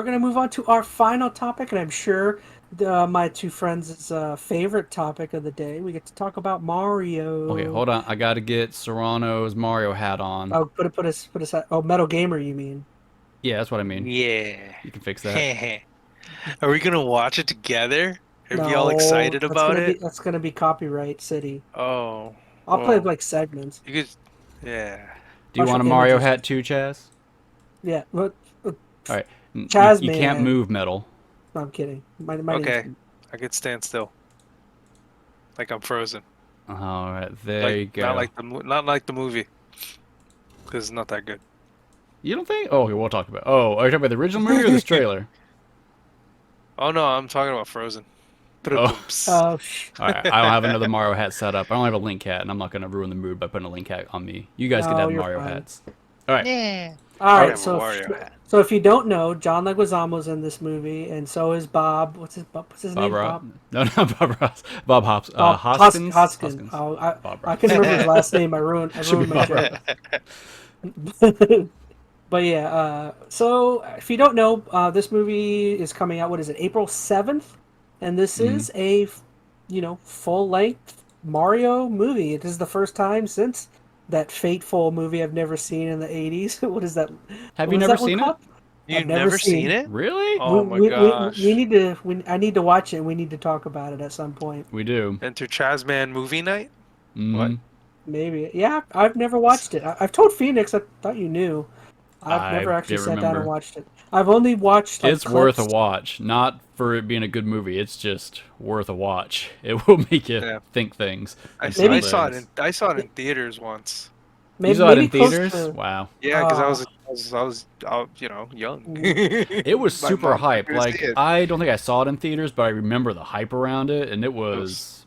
going to move on to our final topic, and I'm sure my two friends' favorite topic of the day. We get to talk about Mario. Okay, hold on. I got to get Serrano's Mario hat on. Oh, put us. Oh, Metal Gamer, you mean? Yeah, that's what I mean. Yeah. You can fix that. Are we gonna watch it together? Are we all No, excited about it? that's gonna be Copyright City. Oh, I'll play well, like segments. you could, yeah. Do you I'll want a show Mario images. hat too, Chaz? Yeah, but All right. You can't ChazmaN. move metal. No, I'm kidding. My Okay, name's I could stand still, like I'm frozen. All right, there you go. Not like the movie, because it's not that good. You don't think? Oh, okay, we'll talk about. Oh, are you talking about the original movie or this trailer? Oh no, I'm talking about Frozen. Oh. Oh, All right, I don't have another Mario hat set up. I only have a Link hat, and I'm not going to ruin the mood by putting a Link hat on me. You guys can No, have you're Mario fine. hats. All right. Yeah. all I right. have a Wario hat. So if you don't know, John Leguizamo's in this movie, and so is Bob. What's his name? Bob Ross. Bob. No, not Bob Ross. Bob Hops. Hoskins. Hoskins. Oh, Bob I Ross. can remember his last name. I ruined Should be my Bob joke. But yeah, so if you don't know, this movie is coming out. What is it? April 7th, and this is a, full-length Mario movie. It is the first time since that fateful movie I've never seen in the 80s. What is that? Have What you was never that one seen it? called? You've I've never seen it? Really? Oh my gosh. We need to. I need to watch it. And we need to talk about it at some point. We do. EnteR ChatZ MaN movie night? Mhm. What? Maybe. Yeah, I've never watched it. I've told Phoenix. I thought you knew. I've I never actually didn't sat down and remember. watched it. I've only watched. Like, It's worth a clips. watch. Not for it being a good movie. It's just worth a watch. It will make you Yeah. think things. I, and Maybe- I feel saw it things. I saw it in theaters once. You saw it in close theaters? to- Wow. Yeah, because Ah. I was young. It was My super mom hype. took me to Like, see it. I don't think I saw it in theaters, but I remember the hype around it, and everyone was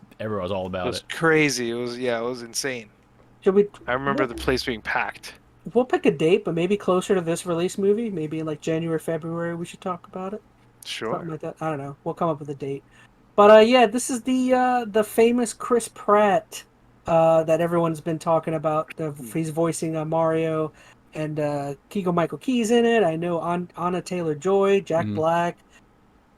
all It about was it. crazy. It was insane. Should we? I remember the place being packed. We'll pick a date, but maybe closer to this release movie. Maybe in like January, February, we should talk about it. Sure. Something like that. I don't know. We'll come up with a date. But yeah, this is the famous Chris Pratt that everyone's been talking about. He's voicing Mario, and Keegan-Michael Key's in it. I know Anna Taylor-Joy, Jack Mhm. Black,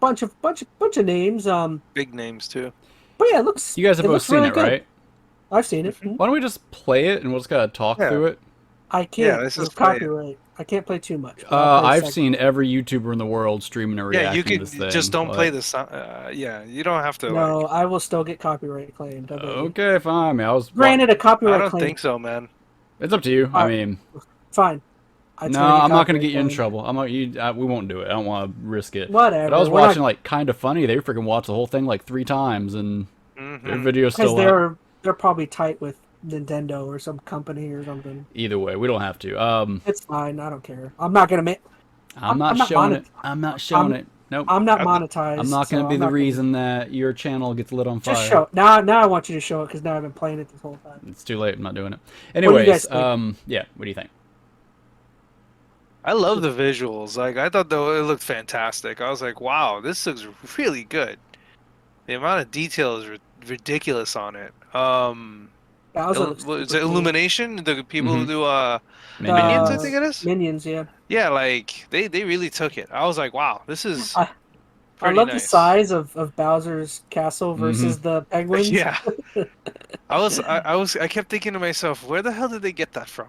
bunch of names. Big names too. But yeah, it looks. You guys have it both looks seen really it, good. right? I've seen it. Why don't we just play it, and we'll just kind of talk Yeah. through it? I can't. this is There's copyright. I can't play too much. but I'll play a I've second. seen every YouTuber in the world streaming and Yeah, reacting you to can this thing. just don't but- play the sound. Yeah, you don't have to. No, Like, I will still get copyright claimed. I bet you. Okay, fine. I mean, Granted, a I copyright don't claim. think so, man. It's up to you. I mean, Fine. no, I'm not going to copyright get you in claim. trouble. I'm not. We won't do it. I don't want to risk it. Whatever. But I was we're not- watching like Kind of Funny. They freaking watched the whole thing like 3 times, and their video's because still up. they're probably tight with Nintendo or some company or something. Either way, we don't have to. It's fine. I don't care. I'm not gonna make. I'm not not showing monet- it. I'm not showing I'm- it. Nope. I'm not monetized. I'm not going to so be I'm the not gonna- reason that your channel gets lit on fire. Just show it. Now I want you to show it because now I've been playing it this whole time. It's too late. I'm not doing it. do you Anyways, guys think? yeah. What do you think? I love the visuals. Like, I thought though it looked fantastic. I was like, wow, this looks really good. The amount of detail is ridiculous on it. Bowser looks Is super it cool. Illumination? The people who do Minions? Minions, I think it is. Minions, yeah. Yeah, like they really took it. I was like, wow, this is I pretty love nice. the size of Bowser's castle versus the penguins. Yeah. I kept thinking to myself, where the hell did they get that from?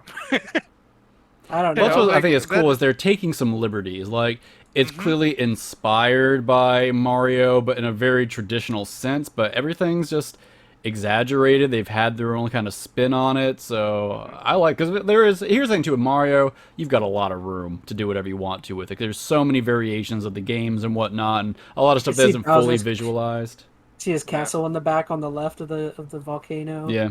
I don't Well, know. that's what I like, think is that- cool is they're taking some liberties. Like it's Mm-hmm. clearly inspired by Mario, but in a very traditional sense. But everything's just exaggerated. They've had their own kind of spin on it. So I like because here's the thing too with Mario, you've got a lot of room to do whatever you want to with it. There's so many variations of the games and whatnot, and a lot of stuff that see isn't fully Bowser's- visualized. See his castle in the back on the left of the volcano. Yeah.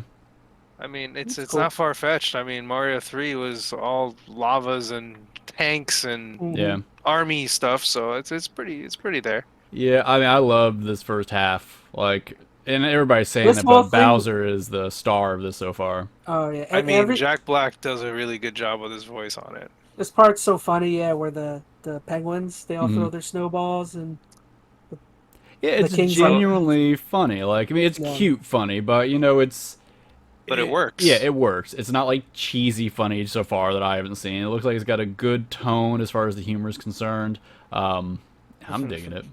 I mean, it's That's cool. not far fetched. I mean, Mario 3 was all lavas and tanks and Mhm. Yeah. army stuff, so it's pretty there. Yeah, I mean, I love this first half. Like, and everybody's saying This that whole but thing- Bowser is the star of this so far. Oh yeah. I And mean, Jack Black does a really good job with his voice on it. this part's so funny, yeah, where the penguins they all Mhm. throw their snowballs and Yeah, it's king's like- genuinely funny. Like, I mean, it's Yeah. cute funny, but you know, it's but it works. Yeah, it works. It's not like cheesy funny so far that I haven't seen. It looks like it's got a good tone as far as the humor is concerned. I'm digging it.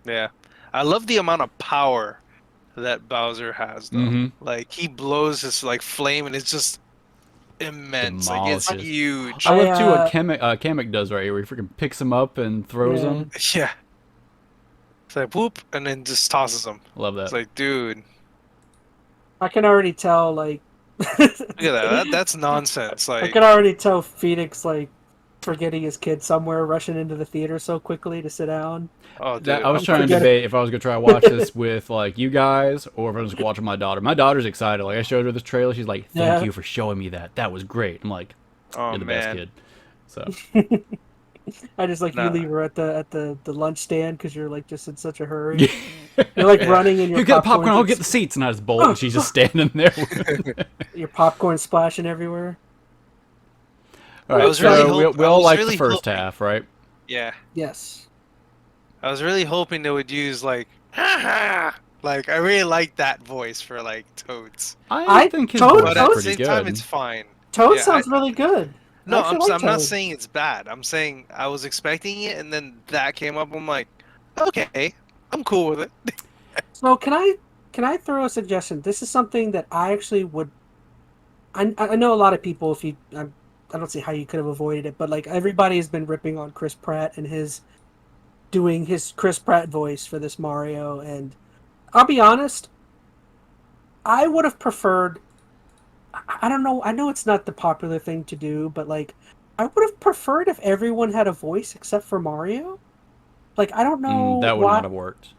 Yeah, I love the amount of power that Bowser has, though. Like, he blows this like flame, and it's just immense. Like, it's Demolishes. huge. I love too what Kamek does right here, where he freaking picks him up and throws him. Yeah. It's like whoop, and then just tosses him. Love that. It's like, dude, I can already tell, like... look at that. That's nonsense. I Like, can already tell Phoenix, like, forgetting his kid somewhere, rushing into the theater so quickly to sit down. oh, dude. I was trying to debate if I was gonna try to watch this with like you guys or if I was gonna watch with my daughter. My daughter's excited. Like I showed her this trailer, she's like, "Thank you for showing me that. That was great." I'm like, Oh, "You're the best kid." So I just like you leave her at the lunch stand because you're like just in such a hurry. You're like running in your you get the popcorn, I'll get the seats, and I just bolt, and she's just standing there. Your popcorn splashing everywhere. All right, so we all like the first half, right? Yeah. Yes. I was really hoping they would use like, ha ha. Like, I really like that voice for like Toads. I think his Toad- voice But is at the pretty same good. time, it's fine. Toad Yeah, sounds really good. No, I actually I'm like not Toad. saying it's bad. I'm saying I was expecting it, and then that came up. I'm like, okay, I'm cool with it. So can I throw a suggestion? This is something that I actually would. I know a lot of people. If you, I don't see how you could have avoided it, but like everybody has been ripping on Chris Pratt and doing his Chris Pratt voice for this Mario, and I'll be honest, I would have preferred. I don't know. I know it's not the popular thing to do, but like, I would have preferred if everyone had a voice except for Mario. Like, I don't know. That would not have worked.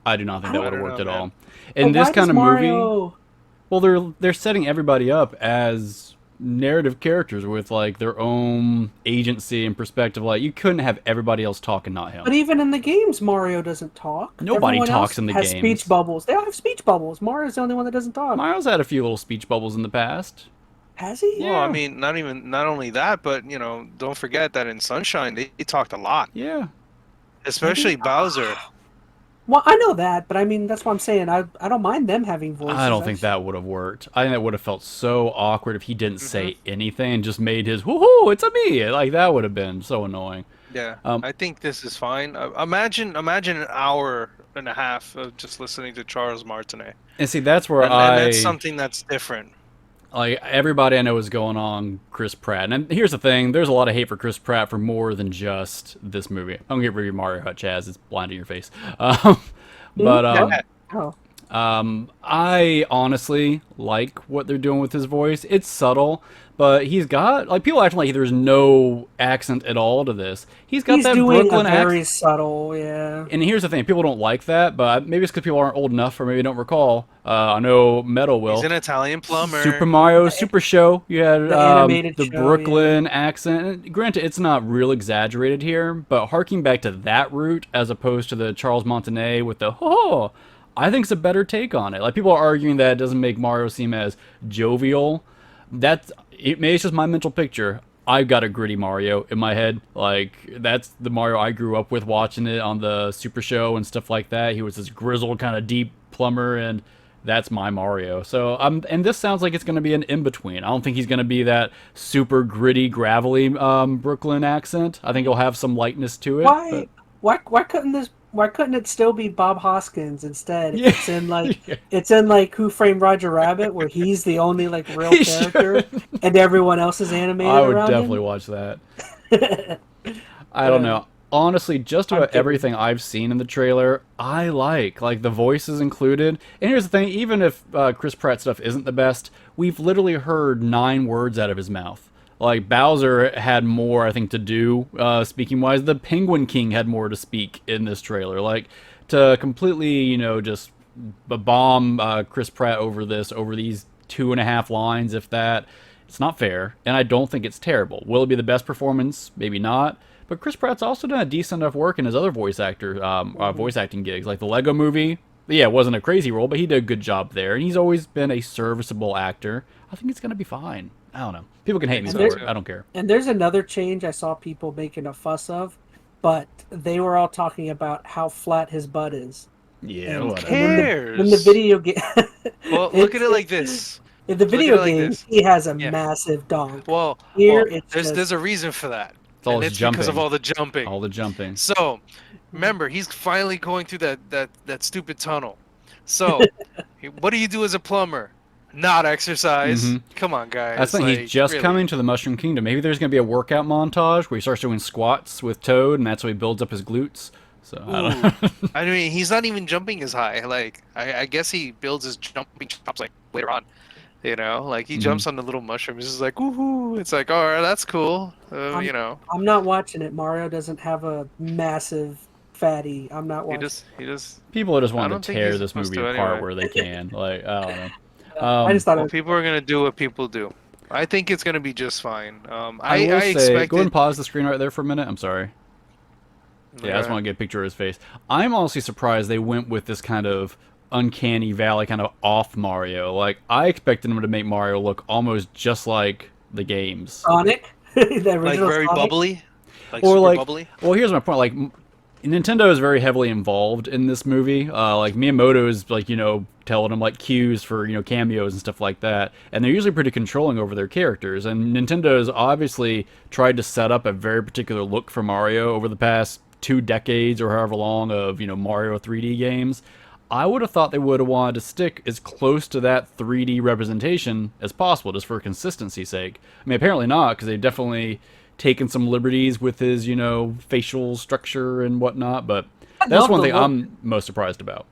I do not think that would have worked at all. In But this why kind does of movie, Mario... well, they're setting everybody up as narrative characters with like their own agency and perspective. Like you couldn't have everybody else talk and not him. But even in the games, Mario doesn't talk. Nobody Everyone talks else in the has games. Speech bubbles. They all have speech bubbles. Mario's the only one that doesn't talk. Mario's had a few little speech bubbles in the past. Has he? Well, I mean, not only that, but you know, don't forget that in Sunshine they talked a lot, Yeah. especially Bowser. Well, I know that, but I mean, that's what I'm saying. I don't mind them having voices. I don't think that would have worked. I think that would have felt so awkward if he didn't say anything and just made his "woohoo, it's a me." Like that would have been so annoying. Yeah, I think this is fine. Imagine an hour and a half of just listening to Charles Martinet. And see, that's where And that's something that's different. Like everybody I know is going on Chris Pratt, and here's the thing: there's a lot of hate for Chris Pratt for more than just this movie. I'm gonna review Mario Hut Chaz; it's blinding your face. I honestly like what they're doing with his voice. It's subtle, but he's got like people acting like there's no accent at all to this. He's got that doing Brooklyn a very accent. subtle, yeah. And here's the thing: people don't like that, but maybe it's because people aren't old enough, or maybe don't recall. I know Metal will. He's an Italian plumber. Super Mario Super Show. You had The animated the show, Brooklyn accent. Granted, it's not real exaggerated here, but harking back to that route as opposed to the Charles Martinet with the ho, I think it's a better take on it. Like people are arguing that it doesn't make Mario seem as jovial. Maybe it's just my mental picture. I've got a gritty Mario in my head. Like that's the Mario I grew up with watching it on the Super Show and stuff like that. He was this grizzled kind of deep plumber, and that's my Mario. So and this sounds like it's going to be an in-between. I don't think he's going to be that super gritty, gravelly Brooklyn accent. I think he'll have some lightness to it. Why couldn't it still be Bob Hoskins instead? Yeah. It's in like Who Framed Roger Rabbit, where he's the only like real He character, and everyone else is animated. I would around definitely him. watch that. I don't know. Honestly, just about everything I've seen in the trailer, I like the voices included. And here's the thing: even if Chris Pratt stuff isn't the best, we've literally heard 9 words out of his mouth. Like Bowser had more, I think, to do speaking wise. The Penguin King had more to speak in this trailer. Like to completely, just bomb Chris Pratt over these 2.5 lines, if that. It's not fair, and I don't think it's terrible. Will it be the best performance? Maybe not. But Chris Pratt's also done a decent enough work in his other voice acting gigs, like the Lego Movie. Yeah, it wasn't a crazy role, but he did a good job there, and he's always been a serviceable actor. I think it's gonna be fine. I don't know. People can hate me for it. I don't care. And there's another change I saw people making a fuss of, but they were all talking about how flat his butt is. Yeah, Who whatever. cares? In the video game. Well, look at it like this. In the Look at video it like game, this. he has a Yeah. massive donk. Well, Here, well, it's there's just there's a reason for that, It's all and his it's because of jumping. all the jumping. All the jumping. So, remember, he's finally going through that stupid tunnel. So, what do you do as a plumber? Not exercise. Come on, That's guys. the thing. He's Like, just really. coming to the Mushroom Kingdom. Maybe there's going to be a workout montage where he starts doing squats with Toad, and that's how he builds up his glutes. So I don't Ooh. know. I mean, he's not even jumping as high. Like, I guess he builds his jumping chops like later on. You know, like he jumps on the little mushroom. He's just like, woohoo! It's like, all right, that's cool. I'm, You know, I'm not watching it. Mario doesn't have a massive fatty. I'm not watching. he just. People just I want don't to think tear he's this supposed movie to apart anyway. where they can. Like I don't know. I just thought it Well, was people are gonna do what people do. I think it's gonna be just fine. I will I say, expected. go ahead and pause the screen right there for a minute. I'm sorry. Yeah, I just want to get a picture of his face. I'm honestly surprised they went with this kind of uncanny valley, kind of off Mario. Like I expected them to make Mario look almost just like the games, Sonic, the original like very Sonic. bubbly, like or super like. bubbly. Well, here's my point. Like Nintendo is very heavily involved in this movie. Like Miyamoto is like telling them like cues for cameos and stuff like that, and they're usually pretty controlling over their characters. And Nintendo has obviously tried to set up a very particular look for Mario over the past 2 decades or however long of Mario 3D games. I would have thought they would have wanted to stick as close to that 3D representation as possible, just for consistency's sake. I mean, apparently not, because they've definitely taken some liberties with his, facial structure and whatnot. But that's love one the thing look. I'm most surprised about.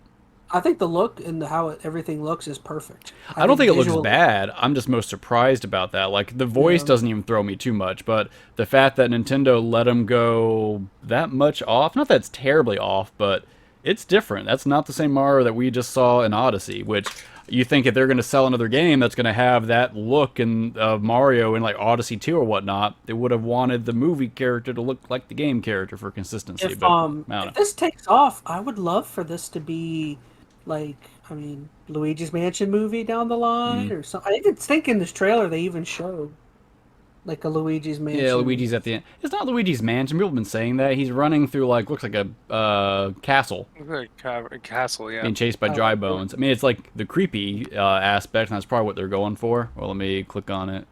I think the look and how everything looks is perfect. I don't think it looks visually- bad. I'm just most surprised about that. Like, the voice doesn't even throw me too much, but the fact that Nintendo let him go that much off, not that it's terribly off, but it's different. That's not the same Mario that we just saw in Odyssey, which you think if they're going to sell another game that's going to have that look of Mario in like Odyssey 2 or whatnot, they would have wanted the movie character to look like the game character for consistency. If But I don't know. if this takes off, I would love for this to be like, I mean, Luigi's Mansion movie down the line or something. I even think in this trailer they even showed like a Luigi's Mansion. Yeah, Luigi's at the end. It's not Luigi's Mansion. People have been saying that. He's running through, like, looks like a castle, Like castle, yeah. being chased by dry bones. I mean, it's like the creepy aspect, and that's probably what they're going for. Well, let me click on it.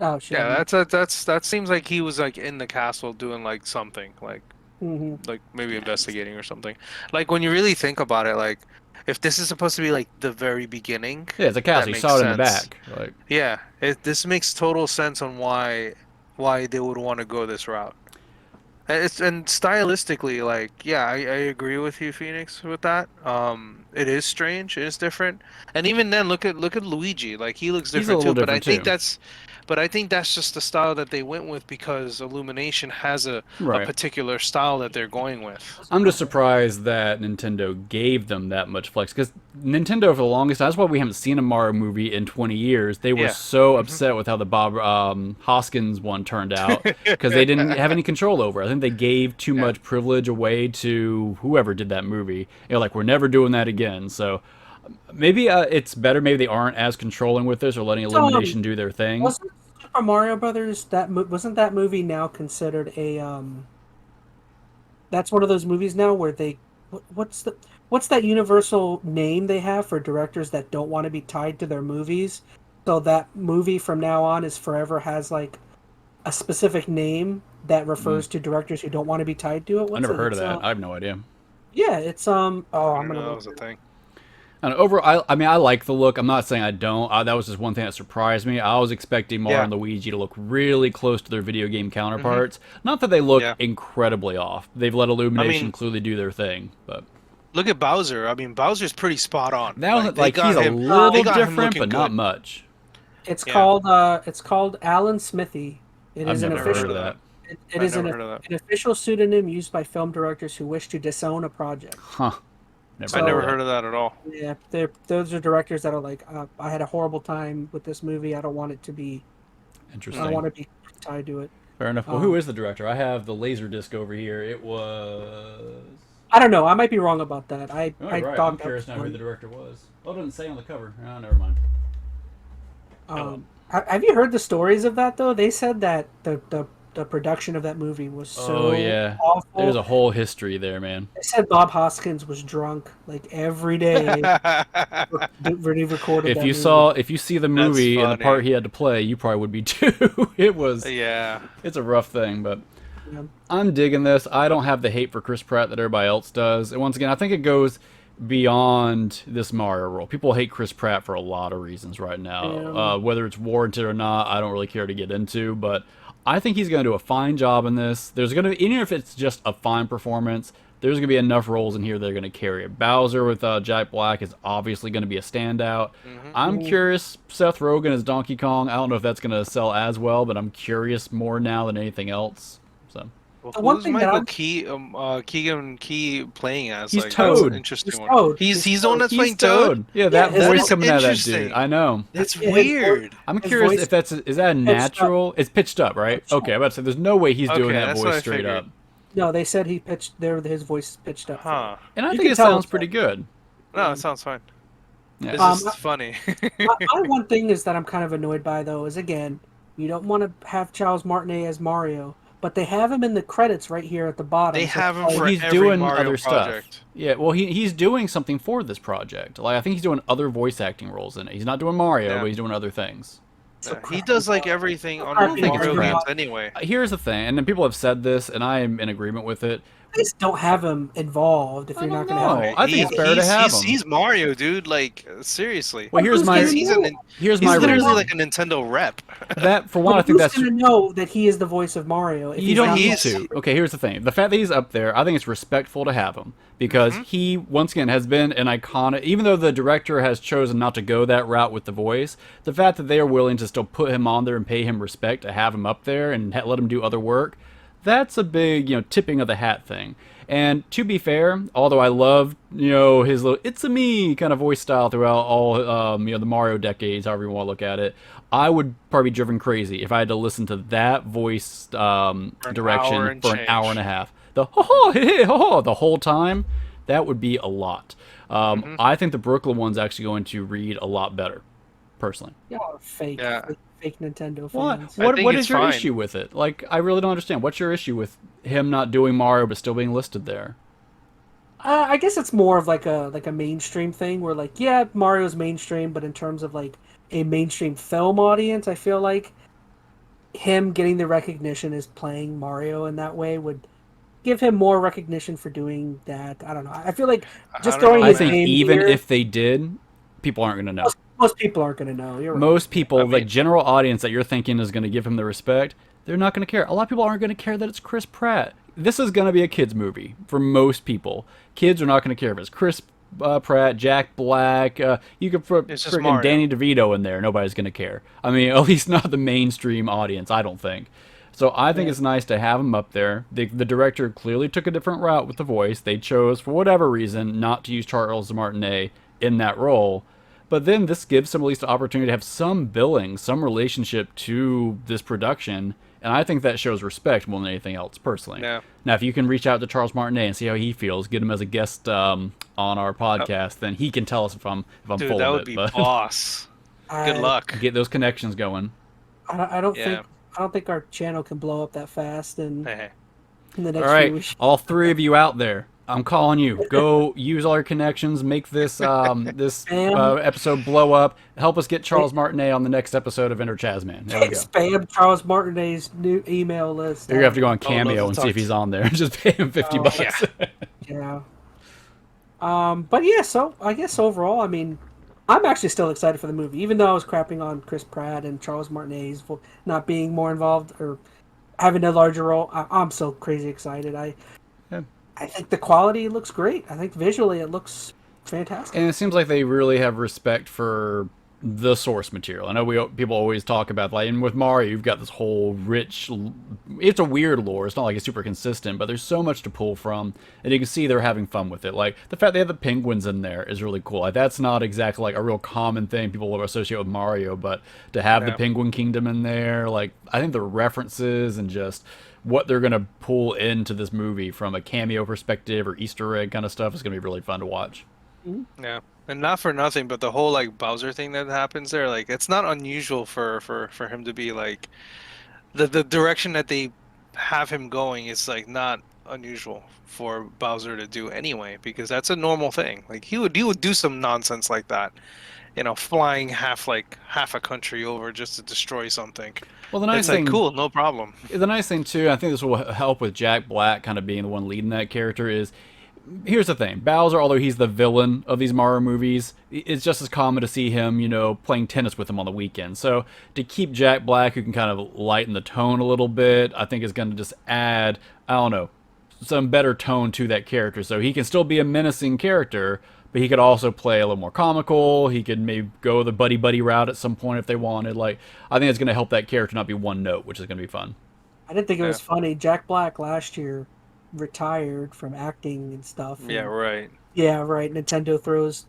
Oh shit. Yeah, that seems like he was like in the castle doing like something, like maybe investigating or something. Like when you really think about it, like if this is supposed to be like the very beginning, Yeah, it's a castle. You makes saw it in the sense. back. Like, yeah, this makes total sense on why they would want to go this route. And stylistically, like, yeah, I agree with you, Phoenix, with that. It is strange, it is different, and even then, look at Luigi, like he looks He's a different little too. different, too. But I think that's just the style that they went with because Illumination has a Right. particular style that they're going with. I'm just surprised that Nintendo gave them that much flex, because Nintendo for the longest time, that's why we haven't seen a Mario movie in 20 years. They were Yeah. so upset with how the Bob Hoskins one turned out, because they didn't have any control over it. I think they gave too much privilege away to whoever did that movie. Like, we're never doing that again. So maybe it's better. Maybe they aren't as controlling with this, or letting Illumination do their thing. Wasn't Super Mario Brothers wasn't that movie now considered a That's one of those movies now where they what's that universal name they have for directors that don't want to be tied to their movies? So that movie from now on is forever has like a specific name that refers to directors who don't want to be tied to it. I never heard of that. I have no idea. Yeah, it's I I'm don't know, gonna that look was a thing. And I mean, I like the look. I'm not saying I don't. That was just one thing that surprised me. I was expecting Mario and Luigi to look really close to their video game counterparts. Not that they look incredibly off. They've let Illumination clearly do their thing, but Look at Bowser. I mean, Bowser's pretty spot on. that was they like got he's a him- little they got him different, looking but not good. much. It's Yeah. called Alan Smithy. It I've is an never heard official of that. it I've is never heard of that. an official pseudonym used by film directors who wish to disown a project. Huh? Never I heard never of that. heard of that at all. Yeah, those are directors that are like, I had a horrible time with this movie. I don't want it to be. I Interesting. don't want to be tied to it. Fair enough. Well, who is the director? I have the laser disc over here. It was. I don't know. I might be wrong about that. I Right. I'm thought curious that now was who the director was. Oh, it doesn't say on the cover. Oh, never mind. Have you heard the stories of that though? They said that the the production of that movie was so Oh yeah, awful. there's a whole history there, man. They said Bob Hoskins was drunk like every day when he recorded that movie. If you see the movie and the part he had to play, you probably would be too. Yeah. It's a rough thing, but Yeah. I'm digging this. I don't have the hate for Chris Pratt that everybody else does. And once again, I think it goes beyond this Mario role. People hate Chris Pratt for a lot of reasons right now. Yeah. Whether it's warranted or not, I don't really care to get into, but I think he's going to do a fine job in this. There's going to be, even if it's just a fine performance, there's going to be enough roles in here that are going to carry it. Bowser with Jack Black is obviously going to be a standout. I'm curious, Seth Rogen as Donkey Kong. I don't know if that's going to sell as well, but I'm curious more now than anything else. So. Well, who's Michael Keegan Key playing as? He's like, Toad. That's an interesting He's one. Toad. He's the one that's playing Toad. Yeah, that Yeah, voice that's coming out of that dude. interesting. I know. That's His weird. I'm His curious voice if is that natural? It's pitched up, right? Pitched up. Okay, I'm about to say there's no way he's doing Okay, that that's what voice I straight figured. up. No, they said he pitched there. His voice is pitched up. Huh. And I You think can it tell sounds it's pretty good. No, it sounds fine. Yeah. It's just funny. My one thing is that I'm kind of annoyed by though is again, you don't want to have Charles Martinet as Mario, but they have him in the credits right here at the bottom. They So have him it's for like- He's every doing Mario other project. stuff. Yeah, well, he's doing something for this project. Like I think he's doing other voice acting roles in it. He's not doing Mario, Yeah. but he's doing other things. Yeah, he does like everything on I don't think it's Mario crap. games anyway. Here's the thing, and then people have said this, and I am in agreement with it. Please don't have him involved if I you're not don't going to have know. him. I think it's better to have him. He's Mario, dude. Like seriously. Well, here's Who's my gonna know? here's He's my literally reason. like a Nintendo rep. That for one, I But think who's that's going to know that he is the voice of Mario? If you he's don't not need he's- to. Okay, here's the thing: the fact that he's up there, I think it's respectful to have him because he once again has been an iconic. Even though the director has chosen not to go that route with the voice, the fact that they are willing to still put him on there and pay him respect to have him up there and let him do other work, that's a big tipping of the hat thing. And to be fair, although I love his little "it's a me" kind of voice style throughout all the Mario decades, however you want to look at it, I would probably be driven crazy if I had to listen to that voice direction for an hour and a half. The ho ho hey, ho ho the whole time, that would be a lot. I think the Brooklyn one's actually going to read a lot better, personally. Y'all are fake. Yeah. Fake Nintendo What? fans. I think What it's is your fine. issue with it? Like, I really don't understand. What's your issue with him not doing Mario but still being listed there? I guess it's more of like a mainstream thing where like yeah, Mario's mainstream, but in terms of like a mainstream film audience, I feel like him getting the recognition as playing Mario in that way would give him more recognition for doing that. I don't know. I feel like just I don't throwing know, I his think name even here, if they did, people aren't going to know. most people aren't going to know. You're right. Most people, I the mean- general audience that you're thinking is going to give him the respect, they're not going to care. A lot of people aren't going to care that it's Chris Pratt. This is going to be a kids movie for most people. Kids are not going to care if it's Chris Pratt, Jack Black. You could put It's just freaking Mario. Danny DeVito in there. Nobody's going to care. I mean, at least not the mainstream audience, I don't think. So I think it's nice to have him up there. The director clearly took a different route with the voice. They chose, for whatever reason, not to use Charles Martinet in that role. But then this gives him at least the opportunity to have some billing, some relationship to this production. And I think that shows respect more than anything else, personally. Yeah. Now, if you can reach out to Charles Martinet and see how he feels, get him as a guest on our podcast, then he can tell us if I'm Dude, full that of would it. be But boss. Good I- luck. get those connections going. I don't Yeah. think I don't think our channel can blow up that fast in Hey. the next All few right, weeks. all three of you out there, I'm calling you. Go use all your connections, make this episode blow up. Help us get Charles Martinet on the next episode of EnteRChazmaN. There we go. Spam Charles Martinet's new email list. You're gonna have to go on Oh, Cameo those and will see if talk he's on there. Just pay him $50. Yeah. Yeah. But yeah, so I guess overall, I mean, I'm actually still excited for the movie, even though I was crapping on Chris Pratt and Charles Martinet's not being more involved or having a larger role. I'm so crazy excited. Yeah. I think the quality looks great. I think visually it looks fantastic. And it seems like they really have respect for the source material. I know people always talk about, like, and with Mario, you've got this whole rich, it's a weird lore. It's not like it's super consistent, but there's so much to pull from, and you can see they're having fun with it. Like, the fact they have the penguins in there is really cool. Like, that's not exactly, like, a real common thing people will associate with Mario, but to have the Yeah. Penguin Kingdom in there, like, I think the references and just what they're going to pull into this movie from a cameo perspective or Easter egg kind of stuff is going to be really fun to watch. Yeah. And not for nothing, but the whole like Bowser thing that happens there, like it's not unusual for him to be like the direction that they have him going is like not unusual for Bowser to do anyway, because that's a normal thing. Like he would do some nonsense like that, flying half a country over just to destroy something. Well, the nice It's thing, like cool, no problem. the nice thing too, I think this will help with Jack Black kind of being the one leading that character is. Here's the thing. Bowser, although he's the villain of these Mario movies, it's just as common to see him, playing tennis with him on the weekend. So to keep Jack Black, who can kind of lighten the tone a little bit, I think is going to just add, I don't know, some better tone to that character. So he can still be a menacing character, but he could also play a little more comical. He could maybe go the buddy-buddy route at some point if they wanted. Like, I think it's going to help that character not be one note, which is going to be fun. I didn't think it was funny. Jack Black last year retired from acting and stuff. Yeah, right. Yeah, right. Nintendo throws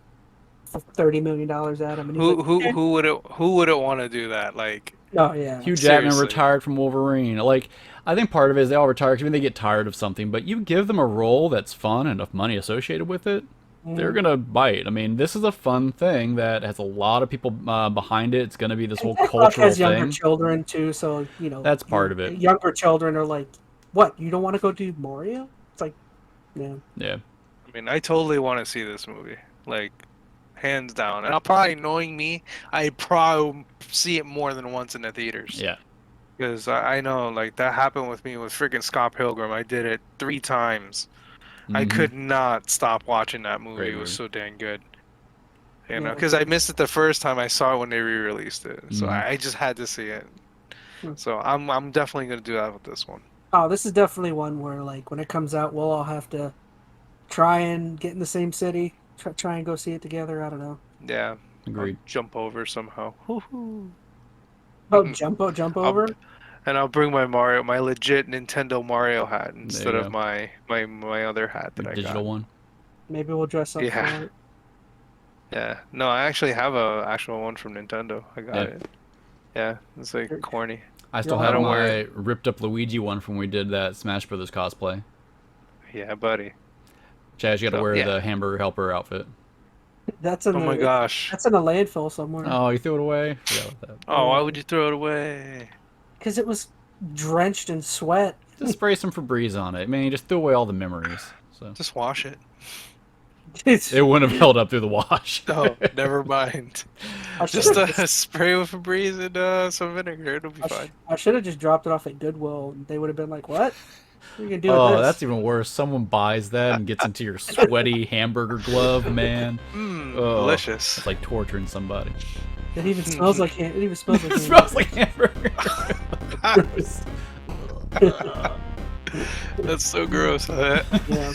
$30 million at him. And who wouldn't want to do that? Like, oh yeah, Hugh Jackman seriously. retired from Wolverine. Like, I think part of it is they all retire because they get tired of something. But you give them a role that's fun and enough money associated with it, they're gonna bite. I mean, this is a fun thing that has a lot of people behind it. It's gonna be this whole cultural has younger thing. children too, so That's part of it. Younger children are like, "What? You don't want to go do Mario?" It's like, yeah. Yeah. I mean, I totally want to see this movie, like, hands down. And I'll probably, knowing me, I probably see it more than once in the theaters. Yeah. Because I know, like, that happened with me with freaking Scott Pilgrim. I did it 3 times. I could not stop watching that movie. Great It was movie. so dang good. Because I missed it the first time I saw it when they re-released it. So I just had to see it. So I'm definitely going to do that with this one. Oh, this is definitely one where, like, when it comes out, we'll all have to try and get in the same city, try and go see it together. I don't know. Yeah. Agreed. I'll jump over somehow. Woohoo. Oh, jump over. And I'll bring my legit Nintendo Mario hat There instead you of go. my other hat that I Digital got. one. Maybe we'll dress up Yeah. for it. Yeah. No, I actually have a actual one from Nintendo. I got it. Yeah, it's like corny. I still Yeah, I have don't my wear ripped up Luigi one from when we did that Smash Brothers cosplay. Yeah, buddy. Chaz, you got to So, wear yeah. the hamburger helper outfit. That's in Oh my gosh. That's in a landfill somewhere. Oh, you threw it away? Forgot about that. Oh, why would you throw it away? Because it was drenched in sweat. Just spray some Febreze on it. Man, you just threw away all the memories. So Just wash it. it wouldn't have held up through the wash. Oh, never mind. I Just should've spray with Febreze and some vinegar. It'll be fine. I should have just dropped it off at Goodwill. They would have been like, "What? What are you gonna do with Oh, this?" that's even worse. Someone buys that and gets into your sweaty hamburger glove, man. Oh, Delicious. It's like torturing somebody. It even smells like it even smells like It smells like hamburger. That's so gross. Yeah.